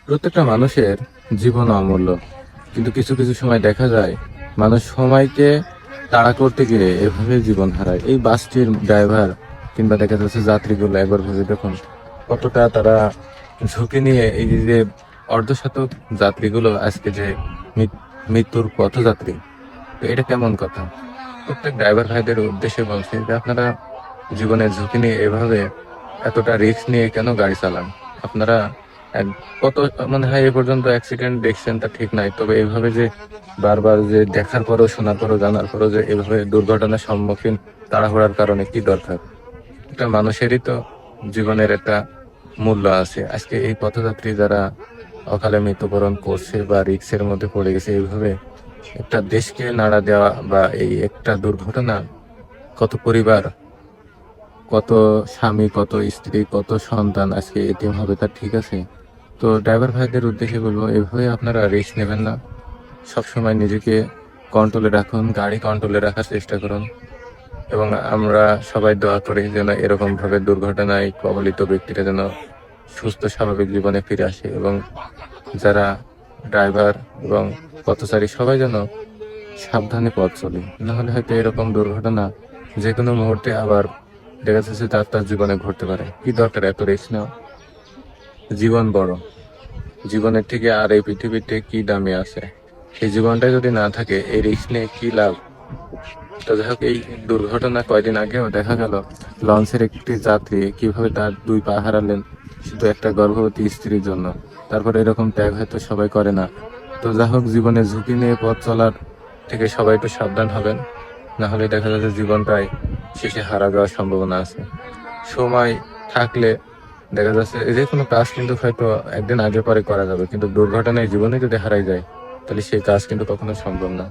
প্রত্যেকটা মানুষের জীবন অমূল্য, কিন্তু কিছু কিছু সময় দেখা যায় মানুষ সময়কে তাড়া করতে গিয়ে এভাবে জীবন হারায়। এই বাসটির ড্রাইভার কিংবা দেখা যাচ্ছে যাত্রীগুলো একবার ভেবে দেখুন কতটা তারা ঝুঁকি নিয়ে এই যে অর্ধশতক যাত্রীগুলো আজকে যে মৃত্যুর পথযাত্রী। তো এটা কেমন কথা? প্রত্যেক ড্রাইভার ভাইদের উদ্দেশ্যে বলছি যে আপনারা জীবনের ঝুঁকি নিয়ে এভাবে এতটা রিস্ক নিয়ে কেন গাড়ি চালান? আপনারা কত মনে হয় এ পর্যন্ত অ্যাক্সিডেন্ট দেখছেন তা ঠিক নাই, তবে এইভাবে যে বারবার যে দেখার পরও শোনার পরও জানার পরও যে এভাবে দুর্ঘটনার সম্মুখীন তাড়াহুড়ার কারণে কি দরকার? একটা মানুষেরই তো জীবনের একটা মূল্য আছে। আজকে এই পথযাত্রী যারা অকালে মৃত্যুবরণ করছে বা রিস্কের মধ্যে পড়ে গেছে, এইভাবে একটা দেশকে নাড়া দেওয়া বা এই একটা দুর্ঘটনা কত পরিবার, কত স্বামী, কত স্ত্রী, কত সন্তান আজকে এতিম হবে, তা ঠিক আছে? তো ড্রাইভার ভাইদের উদ্দেশ্যে বলবো এভাবে আপনারা রিস্ক নেবেন না। সবসময় নিজেকে কন্ট্রোলে রাখুন, গাড়ি কন্ট্রোলে রাখার চেষ্টা করুন। এবং আমরা সবাই দোয়া করি যেন এরকম ভাবে দুর্ঘটনায় কবলিত ব্যক্তিরা যেন সুস্থ স্বাভাবিক জীবনে ফিরে আসে, এবং যারা ড্রাইভার এবং পথচারী সবাই যেন সাবধানে পথ চলে। না হলে হয়তো এরকম দুর্ঘটনা যে কোনো মুহূর্তে আবার দেখা যাচ্ছে তার জীবনে ঘটতে পারে। কি দরকার এত রিস্ক নেওয়া? জীবন বড়, জীবনের থেকে আর এই পৃথিবীতে কি দামি আছে? সেই জীবনটা যদি না থাকে এই রিস্ক নিয়ে কি লাভ? তো যাই হোক, এই দুর্ঘটনা কয়দিন আগেও দেখা গেল লঞ্চের একটি যাত্রী কিভাবে তার দুই পা হারালেন শুধু একটা গর্ভবতী স্ত্রীর জন্য। তারপর এরকম ত্যাগ হয়তো সবাই করে না। তো যাই হোক, জীবনে ঝুঁকি নিয়ে পথ চলার থেকে সবাই একটু সাবধান হবেন, না হলে দেখা যাচ্ছে জীবনটাই শেষে হারা যাওয়ার সম্ভাবনা আছে। সময় থাকলে দেখা যাচ্ছে যে কোনো কাজ কিন্তু হয়তো একদিন আগে পরে করা যাবে, কিন্তু দুর্ঘটনায় জীবনে যদি হারাই যায় তাহলে সেই কাজ কিন্তু কখনো সম্ভব না।